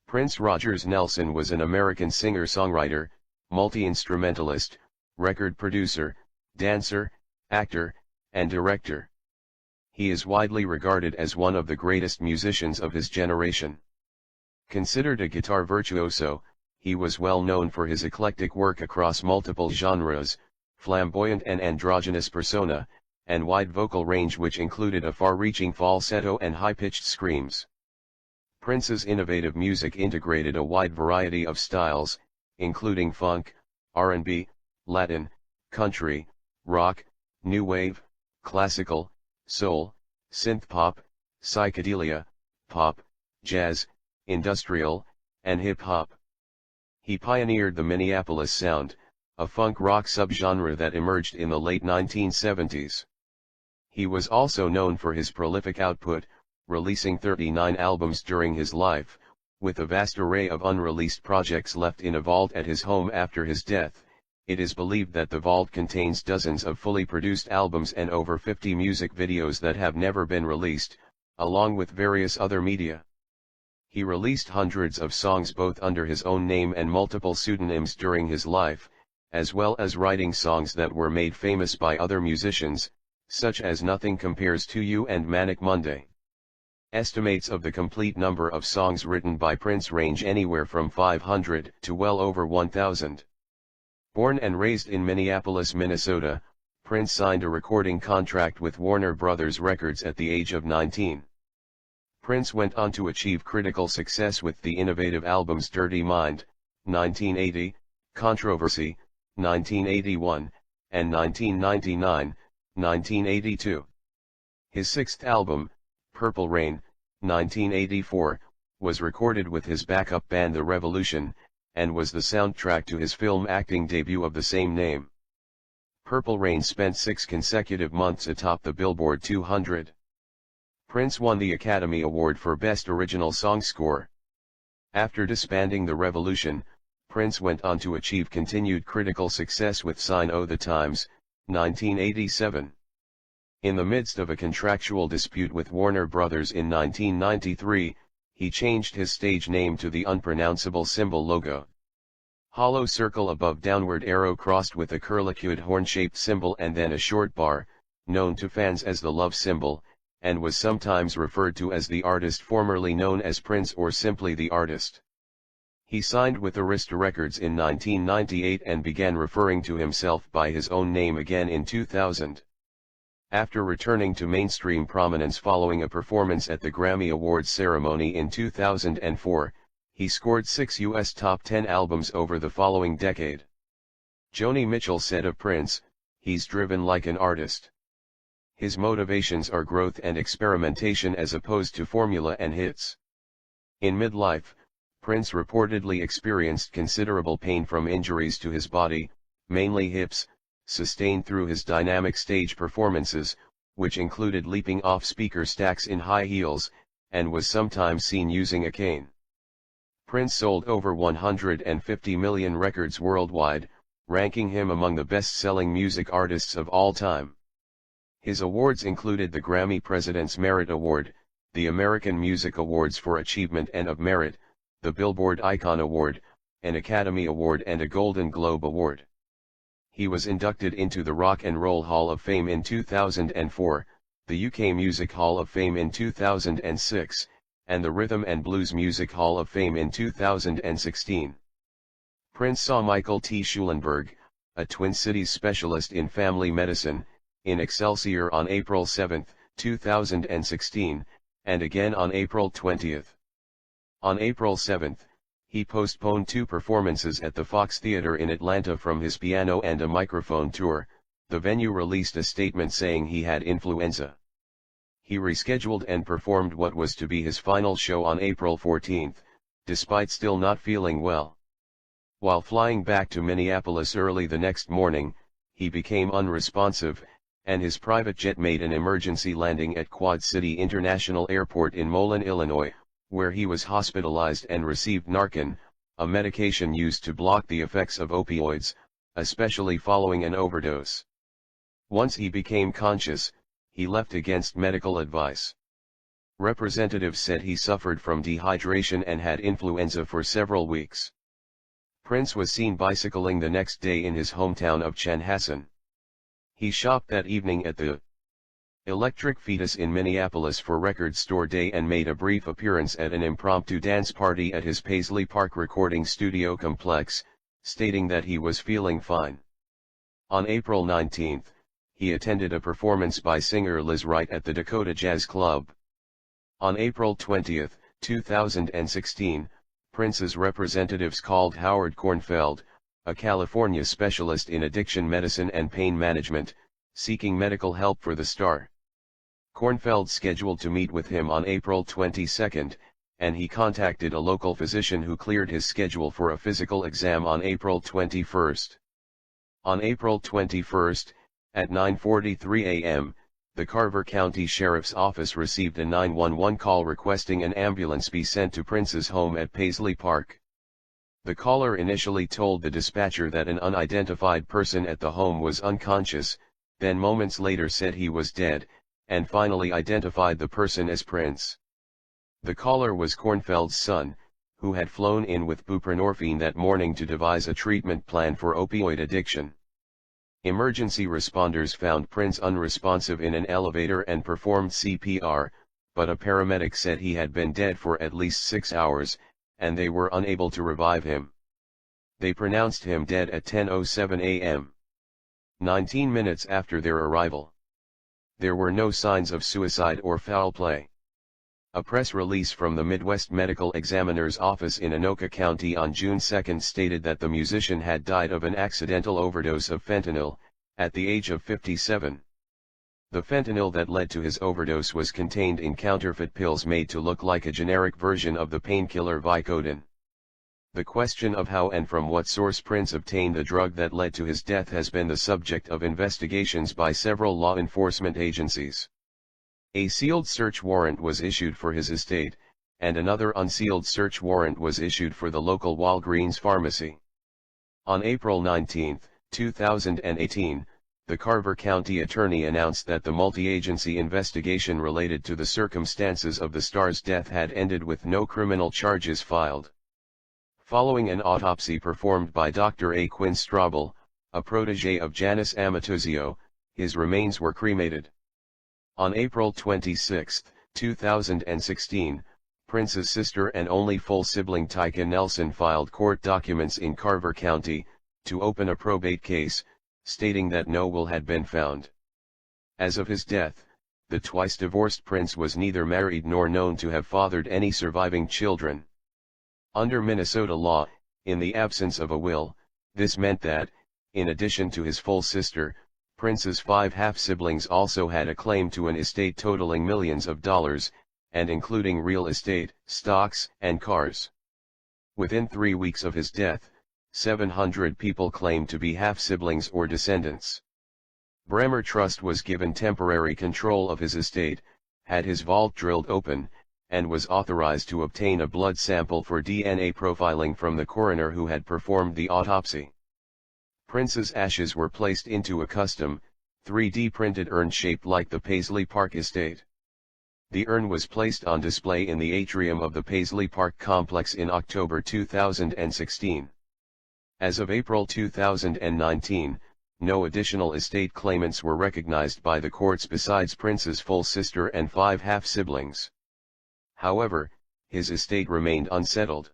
Prince Rogers Nelson was an American singer-songwriter, multi-instrumentalist, record producer, dancer, actor, and director. He is widely regarded as one of the greatest musicians of his generation. Considered a guitar virtuoso, he was well known for his eclectic work across multiple genres, flamboyant and androgynous persona, and wide vocal range which included a far-reaching falsetto and high-pitched screams. Prince's innovative music integrated a wide variety of styles, including funk, R&B, Latin, country, rock, new wave, classical, soul, synth pop, psychedelia, pop, jazz, industrial, and hip-hop. He pioneered the Minneapolis sound, a funk rock subgenre that emerged in the late 1970s. He was also known for his prolific output, releasing 39 albums during his life, with a vast array of unreleased projects left in a vault at his home after his death. It is believed that the vault contains dozens of fully produced albums and over 50 music videos that have never been released, along with various other media. He released hundreds of songs both under his own name and multiple pseudonyms during his life, as well as writing songs that were made famous by other musicians, such as Nothing Compares to You and Manic Monday. Estimates of the complete number of songs written by Prince range anywhere from 500 to well over 1,000. Born and raised in Minneapolis, Minnesota, Prince signed a recording contract with Warner Brothers Records at the age of 19. Prince went on to achieve critical success with the innovative albums Dirty Mind, 1980, Controversy, 1981, and 1999, 1982. His sixth album, Purple Rain, 1984, was recorded with his backup band The Revolution, and was the soundtrack to his film acting debut of the same name. Purple Rain spent 6 consecutive months atop the Billboard 200. Prince won the Academy Award for Best Original Song Score. After disbanding The Revolution, Prince went on to achieve continued critical success with Sign o' the Times, 1987. In the midst of a contractual dispute with Warner Brothers in 1993, he changed his stage name to the unpronounceable symbol logo. Hollow circle above downward arrow crossed with a curlicued horn-shaped symbol and then a short bar, known to fans as the love symbol, and was sometimes referred to as the artist formerly known as Prince or simply the artist. He signed with Arista Records in 1998 and began referring to himself by his own name again in 2000. After returning to mainstream prominence following a performance at the Grammy Awards ceremony in 2004, he scored 6 U.S. top 10 albums over the following decade. Joni Mitchell said of Prince, "He's driven like an artist. His motivations are growth and experimentation as opposed to formula and hits." In midlife, Prince reportedly experienced considerable pain from injuries to his body, mainly hips, sustained through his dynamic stage performances, which included leaping off speaker stacks in high heels, and was sometimes seen using a cane. Prince sold over 150 million records worldwide, ranking him among the best-selling music artists of all time. His awards included the Grammy President's Merit Award, the American Music Awards for Achievement and of Merit, the Billboard Icon Award, an Academy Award and a Golden Globe Award. He was inducted into the Rock and Roll Hall of Fame in 2004, the UK Music Hall of Fame in 2006, and the Rhythm and Blues Music Hall of Fame in 2016. Prince saw Michael T. Schulenberg, a Twin Cities specialist in family medicine, in Excelsior on April 7, 2016, and again on April 20. On April 7, he postponed 2 performances at the Fox Theater in Atlanta from his piano and a microphone tour. The venue released a statement saying he had influenza. He rescheduled and performed what was to be his final show on April 14, despite still not feeling well. While flying back to Minneapolis early the next morning, he became unresponsive, and his private jet made an emergency landing at Quad City International Airport in Moline, Illinois, where he was hospitalized and received Narcan, a medication used to block the effects of opioids, especially following an overdose. Once he became conscious, he left against medical advice. Representatives said he suffered from dehydration and had influenza for several weeks. Prince was seen bicycling the next day in his hometown of Chanhassen. He shopped that evening at the Electric Fetus in Minneapolis for Record Store Day and made a brief appearance at an impromptu dance party at his Paisley Park recording studio complex, stating that he was feeling fine. On April 19, he attended a performance by singer Liz Wright at the Dakota Jazz Club. On April 20, 2016, Prince's representatives called Howard Kornfeld, a California specialist in addiction medicine and pain management, seeking medical help for the star. Kornfeld scheduled to meet with him on April 22, and he contacted a local physician who cleared his schedule for a physical exam on April 21. On April 21, at 9:43 a.m., the Carver County Sheriff's Office received a 911 call requesting an ambulance be sent to Prince's home at Paisley Park. The caller initially told the dispatcher that an unidentified person at the home was unconscious, then moments later said he was dead, and finally identified the person as Prince. The caller was Kornfeld's son, who had flown in with buprenorphine that morning to devise a treatment plan for opioid addiction. Emergency responders found Prince unresponsive in an elevator and performed CPR, but a paramedic said he had been dead for at least 6 hours, and they were unable to revive him. They pronounced him dead at 10:07 a.m. 19 minutes after their arrival. There were no signs of suicide or foul play. A press release from the Midwest Medical Examiner's Office in Anoka County on June 2 stated that the musician had died of an accidental overdose of fentanyl, at the age of 57. The fentanyl that led to his overdose was contained in counterfeit pills made to look like a generic version of the painkiller Vicodin. The question of how and from what source Prince obtained the drug that led to his death has been the subject of investigations by several law enforcement agencies. A sealed search warrant was issued for his estate, and another unsealed search warrant was issued for the local Walgreens pharmacy. On April 19, 2018, the Carver County Attorney announced that the multi-agency investigation related to the circumstances of the star's death had ended with no criminal charges filed. Following an autopsy performed by Dr. A. Quinn Straubel, a protege of Janice Amatuzio, his remains were cremated. On April 26, 2016, Prince's sister and only full sibling Tyka Nelson filed court documents in Carver County, to open a probate case, stating that no will had been found. As of his death, the twice-divorced Prince was neither married nor known to have fathered any surviving children. Under Minnesota law, in the absence of a will, this meant that, in addition to his full sister, Prince's 5 half-siblings also had a claim to an estate totaling millions of dollars, and including real estate, stocks, and cars. Within 3 weeks of his death, 700 people claimed to be half-siblings or descendants. Bremer Trust was given temporary control of his estate, had his vault drilled open, and was authorized to obtain a blood sample for DNA profiling from the coroner who had performed the autopsy. Prince's ashes were placed into a custom, 3D printed urn shaped like the Paisley Park estate. The urn was placed on display in the atrium of the Paisley Park complex in October 2016. As of April 2019, no additional estate claimants were recognized by the courts besides Prince's full sister and 5 half-siblings. However, his estate remained unsettled.